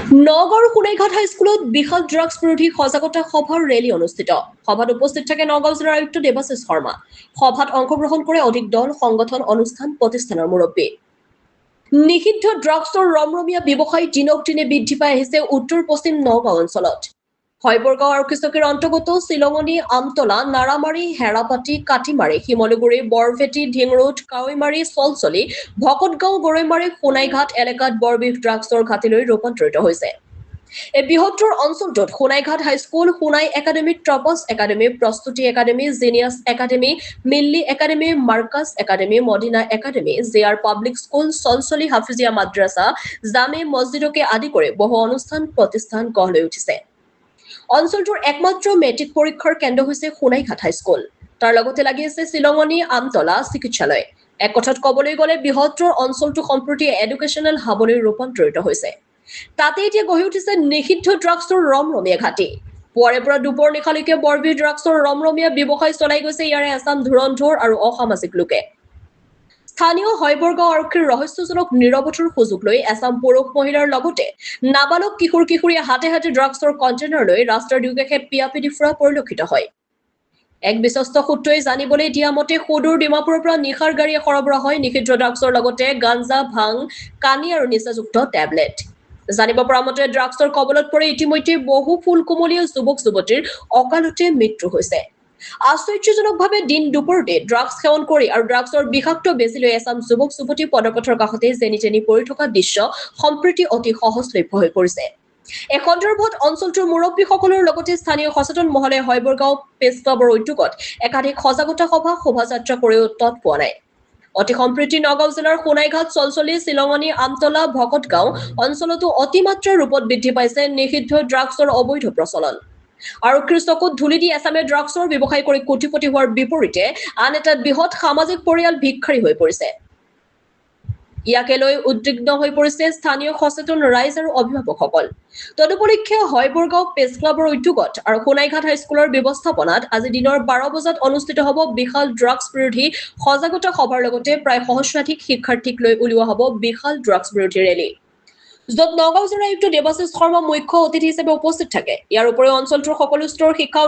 নগৰ সোণাইঘাট হাইস্কুলত বিশাল ড্ৰাগছ বিৰোধী সজাগতা সভাৰ ৰেলী অনুষ্ঠিত। সভাত উপস্থিত থাকে নগাঁও জিলাৰ আয়ুক্ত দেৱাশিষ শৰ্মা। সভাত অংশগ্ৰহণ কৰে অধিক দল, সংগঠন, অনুষ্ঠান প্ৰতিষ্ঠানৰ মুৰব্বী। নিষিদ্ধ ড্ৰাগছৰ ৰমৰমীয়া ব্যৱসায় দিনক দিনে বৃদ্ধি পাই আহিছে উত্তৰ পশ্চিম নগাঁও অঞ্চলত। হয়বৰগাঁও আৰক্ষী চকীৰ অন্তৰ্গত চিলঙনি, আমতলা, নাৰামাৰী, হেৰাপাতি, কাটিমাৰী, শিমলুগুৰি, বৰভেটি, ঢিংৰোড, কাৱৈমাৰী, চলচলি, ভকতগাঁও, গৰৈমাৰী, সোণাইঘাট এলেকাত বৰবিধ ড্ৰাগছৰ ঘাটিলৈ ৰূপান্তৰিত হৈছে। এই বৃহত্তৰ অঞ্চলটোত Sonaighat high school, Sonai academy, Tops academy, Prastuti academy, genius academy, Milli academy, Markaz academy, Madina academy, J R. Public school, Cholcholi Hafizia Madrasa, Jame মছজিদকে আদি কৰি বহু অনুষ্ঠান প্ৰতিষ্ঠান গঢ় লৈ উঠিছে। অঞ্চলটোৰ একমাত্ৰ মেট্ৰিক পৰীক্ষাৰ কেন্দ্ৰ হৈছে সোণাইঘাট হাইস্কুল। তাৰ লগতে লাগি আছে চিলঙনি, আমতলা চিকিৎসালয়। এক কথাত ক'বলৈ গ'লে বৃহত্তৰ অঞ্চলটো সম্প্ৰতি এডুকেশ্যনেল হাবলৈ ৰূপান্তৰিত হৈছে। তাতে এতিয়া গঢ়ি উঠিছে নিষিদ্ধ ড্ৰাগছৰ ৰমৰমীয়া ঘাটি। পুৱাৰে পৰা দুপৰ নিশালৈকে বৰবিধ ড্ৰাগছৰ ৰমৰমীয়া ব্যৱসায় চলাই গৈছে ইয়াৰে এচাম ধুৰন্ধৰ আৰু অসামাজিক লোকে। স্থানীয় হয়বৰগাঁও আৰক্ষীৰ ৰহস্যজনক নিৰৱতাৰ সুযোগ লৈ এচাম পুৰুষ মহিলাৰ লগতে নাবালক কিশোৰ কিশোৰীয়ে হাতে হাতে ড্ৰাগছৰ কণ্টেইনাৰ লৈ ৰাস্তাৰ দুয়োকাষে পিয়াপিদি ফুৰা পৰিলক্ষিত হয়। এক বিশ্বস্ত সূত্ৰই জানিবলৈ দিয়া মতে সুদূৰ ডিমাপুৰৰ পৰা নিশাৰ গাড়ীয়ে সৰবৰাহ হয় নিষিদ্ধ ড্ৰাগছৰ লগতে গাঞ্জা, ভাং, কানি আৰু নিচাযুক্ত টেবলেট। জানিব পৰা মতে ড্ৰাগছৰ কবলত পৰি ইতিমধ্যে বহু ফুল কোমলীয়া যুৱক যুৱতীৰ অকালতে মৃত্যু হৈছে। আশ্চৰ্যজনকভাৱে দিন দুপৰতে ড্ৰাগছ সেৱন কৰি আৰু ড্ৰাগছৰ বিষাক্ত বেজী লৈ এচাম যুৱক যুৱতী পদপথৰ কাষতে যেনি তেনি পৰি থকা দৃশ্য সম্প্ৰতি অতি সহজলভ্য হৈ পৰিছে। এই সন্দৰ্ভত অঞ্চলটোৰ মুৰব্বীসকলৰ লগতে স্থানীয় সচেতন মহলে হয়বৰগাঁও প্ৰেছ ক্লাবৰ উদ্যোগত একাধিক সজাগতা সভা শোভাযাত্ৰা কৰিও তৎ পোৱা নাই। অতি সম্প্ৰতি নগাঁও জিলাৰ সোণাইঘাট, চলচলি, চিলঙনি, আমতলা, ভকতগাঁও অঞ্চলতো অতিমাত্ৰা ৰূপত বৃদ্ধি পাইছে নিষিদ্ধ ড্ৰাগছৰ অবৈধ প্ৰচলন। আৰক্ষীৰ চকুত ধূলি দি এচামে ড্ৰাগছৰ ব্যৱসায় কৰি কোটিপতি হোৱাৰ বিপৰীতে আন এটা বৃহৎ সামাজিক পৰিয়াল ভিক্ষাৰী হৈ পৰিছে। ইয়াকে লৈ উদ্বিগ্ন হৈ পৰিছে স্থানীয় সচেতন ৰাইজ আৰু অভিভাৱকসকল। তদুপলক্ষে হয়বৰগাঁও প্ৰেছ ক্লাবৰ উদ্যোগত আৰু সোণাইঘাট হাইস্কুলৰ ব্যৱস্থাপনাত আজি দিনৰ 12 বজাত অনুষ্ঠিত হ'ব বিশাল ড্ৰাগছ বিৰোধী সজাগতা সভাৰ লগতে প্ৰায় সহস্ৰাধিক শিক্ষাৰ্থীক লৈ উলিওৱা হ'ব বিশাল ড্ৰাগছ বিৰোধী ৰেলী। য'ত নগাঁও জিলা আয়ুক্ত দেৱাশিষ শৰ্মা মুখ্য অতিথি হিচাপে উপস্থিত থাকে। ইয়াৰ উপৰিও অঞ্চলটোৰ সকলো স্তৰৰ শিক্ষা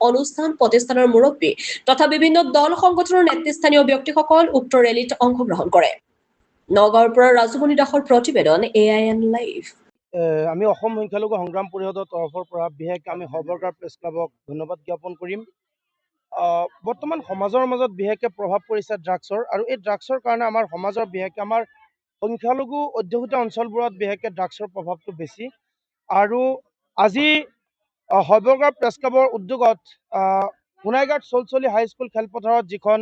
অনুষ্ঠান প্ৰতিষ্ঠানৰ মুৰব্বী তথা বিভিন্ন দল সংগঠনৰ নেতৃস্থানীয় ব্যক্তিসকল উক্ত ৰেলীত অংশগ্ৰহণ কৰে। নগাঁৱৰ পৰা ৰাজুমণি দাসৰ প্ৰতিবেদন AIN লাইভ। আমি অসম সংখ্যালঘু সংগ্ৰাম পৰিষদৰ তৰফৰ পৰা বিশেষকৈ আমি হয়বৰগাঁও প্ৰেছ ক্লাবক ধন্যবাদ জ্ঞাপন কৰিম। বৰ্তমান সমাজৰ মাজত বিশেষকৈ প্ৰভাৱ পৰিছে ড্ৰাগছৰ, আৰু এই ড্ৰাগছৰ কাৰণে আমাৰ সমাজৰ বিশেষকৈ আমাৰ সংখ্যালঘু অধ্যুষিত অঞ্চলবোৰত বিশেষকৈ ড্ৰাগছৰ প্ৰভাৱটো বেছি। আৰু আজি হয়বৰগাঁও প্ৰেছ ক্লাবৰ উদ্যোগত সোণাইঘাট চলচলি হাইস্কুল খেলপথাৰত যিখন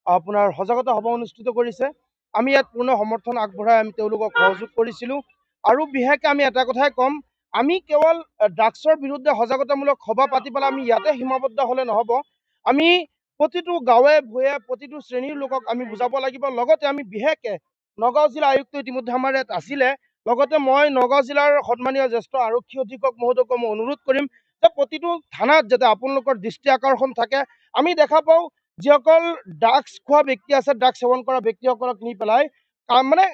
আপোনাৰ সজাগতা সভা অনুষ্ঠিত কৰিছে, আমি ইয়াত পূৰ্ণ সমৰ্থন আগবঢ়াই আমি তেওঁলোকক সহযোগ কৰিছিলোঁ। আৰু বিশেষকৈ আমি এটা কথাই ক'ম, আমি কেৱল ড্ৰাগছৰ বিৰুদ্ধে সজাগতামূলক সভা পাতি পেলাই আমি ইয়াতে সীমাবদ্ধ হ'লে নহ'ব। আমি প্ৰতিটো গাঁৱে ভূঞে প্ৰতিটো শ্ৰেণীৰ লোকক আমি বুজাব লাগিব। লগতে আমি বিশেষকৈ নগাঁও জিলা আয়ুক্ত ইতিমধ্যে আমাৰ ইয়াত আছিলে, লগতে মই নগাঁও জিলাৰ সন্মানীয় জ্যেষ্ঠ আৰক্ষী অধীক্ষক মহোদয়ক মই অনুৰোধ কৰিম যে প্ৰতিটো থানাত যাতে আপোনালোকৰ দৃষ্টি আকৰ্ষণ থাকে। আমি দেখা পাওঁ যিসকল ড্ৰাগছ খোৱা ব্যক্তি আছে, ড্ৰাগছ সেৱন কৰা ব্যক্তিসকলক নি পেলাই মানে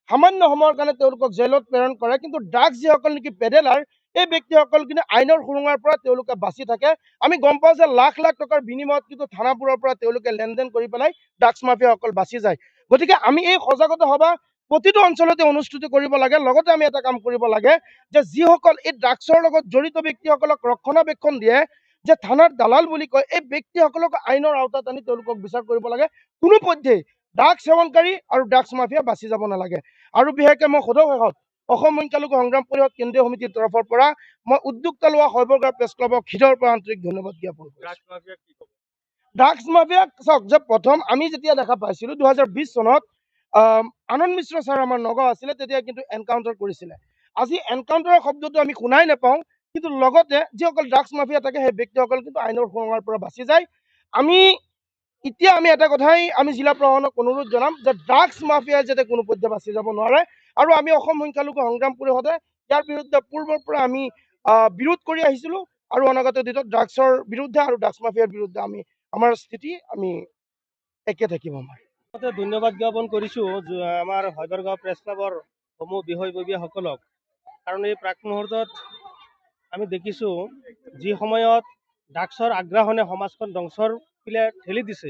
সামান্য সময়ৰ কাৰণে তেওঁলোকক জেলত প্ৰেৰণ কৰে, কিন্তু ড্ৰাগছ যিসকল নেকি পেডেলাৰ এই ব্যক্তিসকল কিন্তু আইনৰ সুৰুঙাৰ পৰা তেওঁলোকে বাচি থাকে। আমি গম পাওঁ যে লাখ লাখ টকাৰ বিনিময়ত কিন্তু থানাবোৰৰ পৰা তেওঁলোকে লেনদেন কৰি পেলাই ড্ৰাগছ মাফিয়াসকল বাচি যায়। গতিকে আমি এই সজাগতা সভা প্ৰতিটো অঞ্চলতে অনুষ্ঠিত কৰিব লাগে। লগতে আমি এটা কাম কৰিব লাগে যে যিসকল এই ড্ৰাগছৰ লগত জড়িত ব্যক্তিসকলক ৰক্ষণাবেক্ষণ দিয়ে, যে থানাৰ দালাল বুলি কয়, এই ব্যক্তিসকলক আইনৰ আওতাত আনি তেওঁলোকক বিচাৰ কৰিব লাগে। কোনোপধ্যেই ড্ৰাগছ সেৱনকাৰী আৰু ড্ৰাগছ মাফিয়া বাচি যাব নালাগে। আৰু বিশেষকৈ মই সদৌ অসম সংখ্যালঘু সংগ্ৰাম পৰিষদ কেন্দ্ৰীয় সমিতিৰ তৰফৰ পৰা মই উদ্যোক্তা লোৱা হয়বৰগাঁও প্ৰেছ ক্লাবক হৃদয়ৰ পৰা আন্তৰিক ধন্যবাদ জ্ঞাপন কৰিছোঁ। ড্ৰাগছ মাফিয়াক চাওক, যে প্ৰথম আমি যেতিয়া দেখা পাইছিলোঁ 2020 চনত আনন্দ মিশ্ৰ ছাৰ আমাৰ নগাঁও আছিলে, তেতিয়া কিন্তু এনকাউণ্টাৰ কৰিছিলে। আজি এনকাউণ্টাৰৰ শব্দটো আমি শুনাই নাপাওঁ, কিন্তু লগতে যিসকল ড্ৰাগছ মাফিয়া থাকে সেই ব্যক্তিসকল কিন্তু আইনৰ সুৰুঙাৰ পৰা বাচি যায়। এতিয়া আমি এটা কথাই আমি জিলা প্ৰশাসনক অনুৰোধ জনাম যে ড্ৰাগছ মাফিয়াই যাতে কোনো পধ্যে বাচি যাব নোৱাৰে। আৰু আমি অসম সংখ্যালঘু সংগ্ৰাম পৰিষদে ইয়াৰ বিৰুদ্ধে পূৰ্বৰ পৰা আমি বিৰোধ কৰি আহিছিলোঁ, আৰু অনাগত দিনত ড্ৰাগছৰ বিৰুদ্ধে আৰু ড্ৰাগছ মাফিয়াৰ বিৰুদ্ধে আমাৰ স্থিতি আমি একে থাকিব। আমাৰ ধন্যবাদ জ্ঞাপন কৰিছোঁ আমাৰ হয়বৰগাঁও প্ৰেছ ক্লাবৰ সমূহ বিষয়ববীয়াসকলক। কাৰণ এই প্ৰাক মুহূৰ্তত আমি দেখিছোঁ যি সময়ত ড্ৰাগছৰ আগ্ৰাসনে সমাজখন ধ্বংসৰ পিলে ঠেলি দিছে,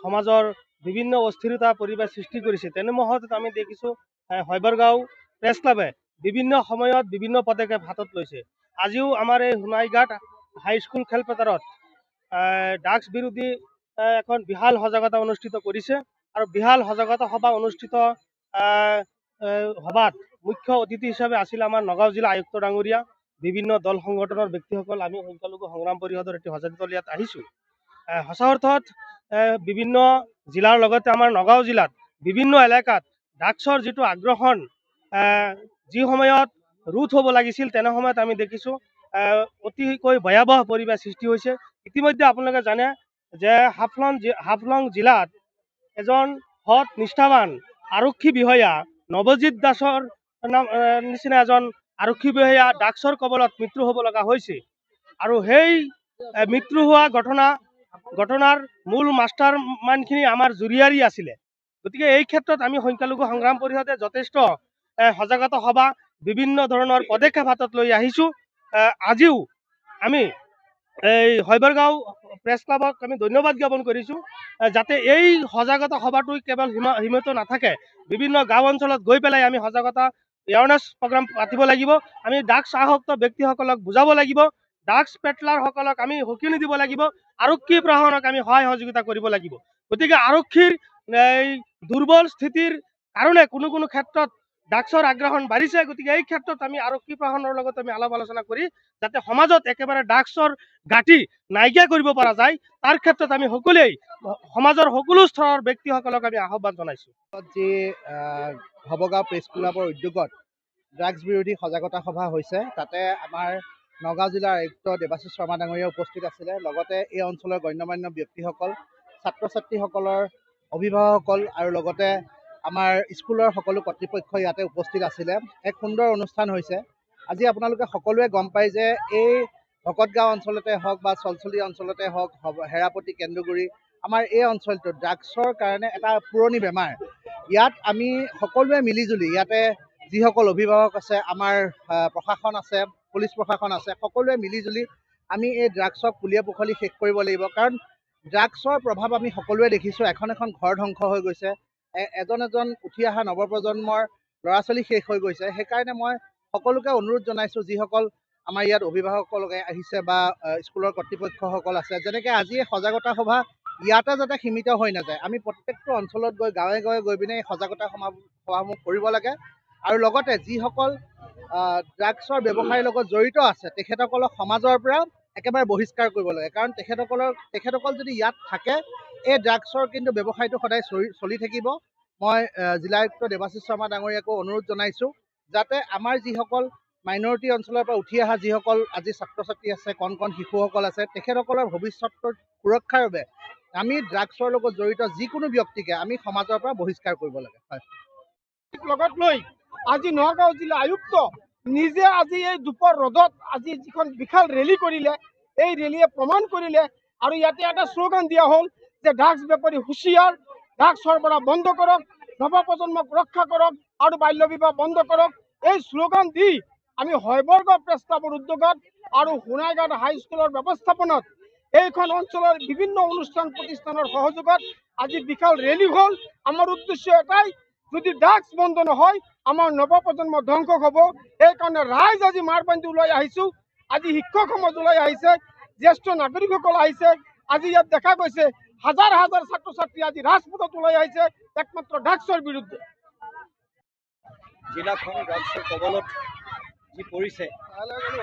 সমাজৰ বিভিন্ন অস্থিৰতা পৰিৱেশ সৃষ্টি কৰিছে, তেনে মুহূৰ্তত আমি দেখিছোঁ শৈবৰগাঁও প্ৰেছ ক্লাবে বিভিন্ন সময়ত বিভিন্ন পদক্ষেপ হাতত লৈছে। আজিও আমাৰ এই সোণাইঘাট হাইস্কুল খেলপথাৰত ড্ৰাগছ বিৰোধী এখন বিশাল সজাগতা অনুষ্ঠিত কৰিছে আৰু বিশাল সজাগতা সভা অনুষ্ঠিত সভাত মুখ্য অতিথি হিচাপে আছিল আমাৰ নগাঁও জিলা আয়ুক্ত ডাঙৰীয়া, বিভিন্ন দল সংগঠনৰ ব্যক্তিসকল। আমি সংখ্যালঘু সংগ্ৰাম পৰিষদৰ এটি সজাতি দল ইয়াত আহিছোঁ। সঁচা অৰ্থত বিভিন্ন জিলাৰ লগতে আমাৰ নগাঁও জিলাত বিভিন্ন এলেকাত ড্ৰাগছৰ যিটো আগ্ৰাসন যি সময়ত ৰোধ হ'ব লাগিছিল, তেনে সময়ত আমি দেখিছোঁ অতিকৈ ভয়াৱহ পৰিৱেশ সৃষ্টি হৈছে। ইতিমধ্যে আপোনালোকে জানে যে হাফলং জিলাত এজন সৎ নিষ্ঠাৱান আৰক্ষী বিষয়া নৱজিৎ দাসৰ নিচিনা এজন আৰক্ষী বিষয়া ড্ৰাগছৰ কবলত মৃত্যু হ'ব লগা হৈছে আৰু সেই মৃত্যু হোৱা ঘটনাৰ মূল মাষ্টাৰ মাইণ্ডখিনি আমাৰ জুৰিয়াৰী আছিলে। গতিকে এই ক্ষেত্ৰত আমি সংখ্যালঘু সংগ্ৰাম পৰিষদে যথেষ্ট সজাগতা সভা বিভিন্ন ধৰণৰ পদক্ষেপ হাতত লৈ আহিছোঁ। আজিও আমি এই শৈবৰগাঁও প্ৰেছ ক্লাবক আমি ধন্যবাদ জ্ঞাপন কৰিছোঁ, যাতে এই সজাগতা সভাটো কেৱল সীমিত নাথাকে, বিভিন্ন গাঁও অঞ্চলত গৈ পেলাই আমি সজাগতা এৱাৰনেছ প্ৰগ্ৰাম পাতিব লাগিব। আমি ড্ৰাগছ আসক্ত ব্যক্তিসকলক বুজাব লাগিব, ড্ৰাগছ পেটলাৰসকলক আমি সকিয়নি দিব লাগিব, আৰক্ষী প্ৰশাসনক আমি সহায় সহযোগিতা কৰিব লাগিব। গতিকে আৰক্ষীৰ এই দুৰ্বল স্থিতিৰ কাৰণে কোনো ক্ষেত্ৰত ড্ৰাগছৰ আগ্ৰাসন বাঢ়িছে। গতিকে এই ক্ষেত্ৰত আমি আৰক্ষী প্ৰশাসনৰ লগত আমি আলাপ আলোচনা কৰি যাতে সমাজত একেবাৰে ড্ৰাগছৰ ঘাটি নাইকিয়া কৰিব পৰা যায়, তাৰ ক্ষেত্ৰত আমি সকলোৱেই সমাজৰ সকলো স্তৰৰ ব্যক্তিসকলক আমি আহ্বান জনাইছোঁ। যি ভৱগাঁও প্ৰেছ ক্লাবৰ উদ্যোগত ড্ৰাগছ বিৰোধী সজাগতা সভা হৈছে, তাতে আমাৰ নগাঁও জিলাৰ আয়ুক্ত দেৱাশীষ শৰ্মা ডাঙৰীয়া উপস্থিত আছিলে, লগতে এই অঞ্চলৰ গণ্যমান্য ব্যক্তিসকল, ছাত্ৰ ছাত্ৰীসকলৰ অভিভাৱকসকল আৰু লগতে আমাৰ স্কুলৰ সকলো কৰ্তৃপক্ষ ইয়াতে উপস্থিত আছিলে। এক সুন্দৰ অনুষ্ঠান হৈছে। আজি আপোনালোকে সকলোৱে গম পায় যে এই ভকতগাঁও অঞ্চলতে হওক বা চলচলি অঞ্চলতে হওক, হেৰাপতি কেন্দুগুৰি, আমাৰ এই অঞ্চলটোত ড্ৰাগছৰ কাৰণে এটা পুৰণি বেমাৰ। ইয়াত আমি সকলোৱে মিলিজুলি, ইয়াতে যিসকল অভিভাৱক আছে, আমাৰ প্ৰশাসন আছে, পুলিচ প্ৰশাসন আছে, সকলোৱে মিলিজুলি আমি এই ড্ৰাগছক পুলিয়ে পুখলি শেষ কৰিব লাগিব। কাৰণ ড্ৰাগছৰ প্ৰভাৱ আমি সকলোৱে দেখিছোঁ, এখন ঘৰ ধ্বংস হৈ গৈছে, এজন উঠি অহা নৱপ্ৰজন্মৰ ল'ৰা ছোৱালী শেষ হৈ গৈছে। সেইকাৰণে মই সকলোকে অনুৰোধ জনাইছোঁ, যিসকল আমাৰ ইয়াত অভিভাৱকসকল আহিছে বা স্কুলৰ কৰ্তৃপক্ষসকল আছে, যেনেকৈ আজি এই সজাগতা সভা ইয়াতে যাতে সীমিত হৈ নাযায়, আমি প্ৰত্যেকটো অঞ্চলত গৈ গাঁৱে গাঁৱে গৈ পিনে এই সজাগতা সভাসমূহ কৰিব লাগে। আৰু লগতে যিসকল ড্ৰাগছৰ ব্যৱসায়ৰ লগত জড়িত আছে, তেখেতসকলক সমাজৰ পৰা একেবাৰে বহিষ্কাৰ কৰিব লাগে। কাৰণ তেখেতসকল যদি ইয়াত থাকে, এই ড্ৰাগছৰ কিন্তু ব্যৱসায়টো সদায় চলি থাকিব। মই জিলা আয়ুক্ত দেৱাশীষ শৰ্মা ডাঙৰীয়াকো অনুৰোধ জনাইছোঁ, যাতে আমাৰ যিসকল মাইনৰিটি অঞ্চলৰ পৰা উঠি অহা যিসকল আজি ছাত্ৰ ছাত্ৰী আছে, কণ শিশুসকল আছে, তেখেতসকলৰ ভৱিষ্যতৰ সুৰক্ষাৰ বাবে আমি ড্ৰাগছৰ লগত জড়িত যিকোনো ব্যক্তিকে আমি সমাজৰ পৰা বহিষ্কাৰ কৰিব লাগে। হয়, লগত লৈ আজি নগাঁও জিলা আয়ুক্ত নিজে আজি এই দুপৰ ৰ'দত আজি যিখন বিশাল ৰেলী কৰিলে, এই ৰেলীয়ে প্ৰমাণ কৰিলে আৰু ইয়াতে এটা শ্লোগান দিয়া হ'ল যে ড্ৰাগছ বেপাৰী হুঁচিয়াৰ, ড্ৰাগছ সৰবৰাহ বন্ধ কৰক, নৱপ্ৰজন্মক ৰক্ষা কৰক আৰু বাল্য বিবাহ বন্ধ কৰক। এই শ্লোগান দি আমি শৈবৰগাঁও প্ৰেছ ক্লাবৰ উদ্যোগত আৰু সোণাইঘাট হাইস্কুলৰ ব্যৱস্থাপনাত এইখন অঞ্চলৰ বিভিন্ন অনুষ্ঠান প্ৰতিষ্ঠানৰ সহযোগত আজি বিশাল ৰেলী হ'ল। আমাৰ উদ্দেশ্য এটাই, যদি ড্ৰাগছ বন্ধ নহয় আমাৰ নৱপ্ৰজন্ম ধ্বংস হ'ব। সেইকাৰণে ৰাইজ আজি মাৰ বান্ধি ওলাই আহিছোঁ। আজি শিক্ষক সমাজ ওলাই আহিছে, জ্যেষ্ঠ নাগৰিকসকল আহিছে। আজি ইয়াত দেখা গৈছে হাজাৰ হাজাৰ ছাত্ৰ ছাত্ৰী আজি ৰাজপথত ওলাই আহিছে একমাত্ৰ ড্ৰাগছৰ বিৰুদ্ধে। জিলাখন ড্ৰাগছৰ কবলত যি পৰিছে,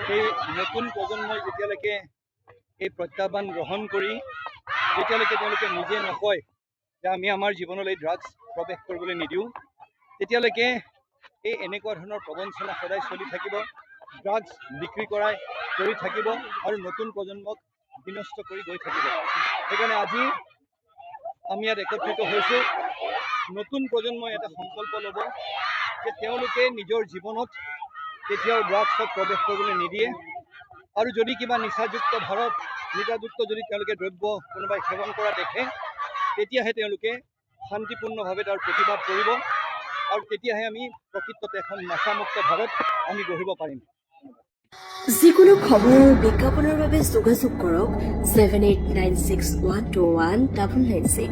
সেই নতুন প্ৰজন্মই যেতিয়ালৈকে এই প্ৰত্যাহ্বান গ্ৰহণ কৰি যেতিয়ালৈকে তেওঁলোকে নিজে নকয় যে আমি আমাৰ জীৱনলৈ ড্ৰাগছ প্ৰৱেশ কৰিবলৈ নিদিওঁ, তেতিয়ালৈকে এই এনেকুৱা ধৰণৰ প্ৰবঞ্চনা সদায় চলি থাকিব, ড্ৰাগছ বিক্ৰী কৰি থাকিব আৰু নতুন প্ৰজন্মক বিনষ্ট কৰি গৈ থাকিব। সেইকাৰণে আজি আমি ইয়াত একত্ৰিত হৈছোঁ। নতুন প্ৰজন্মই এটা সংকল্প ল'ব যে তেওঁলোকে নিজৰ জীৱনত কেতিয়াও ড্ৰাগছক প্ৰৱেশ কৰিবলৈ নিদিয়ে আৰু যদি কিবা নিচাযুক্ত যদি তেওঁলোকে দ্ৰব্য কোনোবাই সেৱন কৰা দেখে, তেতিয়াহে তেওঁলোকে শান্তিপূৰ্ণভাৱে তাৰ প্ৰতিবাদ কৰিব আৰু তেতিয়াহে আমি প্ৰকৃততে এখন নাচামুক্ত ভাৰত আমি গঢ়িব পাৰিম। যিকোনো খবৰ আৰু বিজ্ঞাপনৰ বাবে যোগাযোগ কৰক 7896121996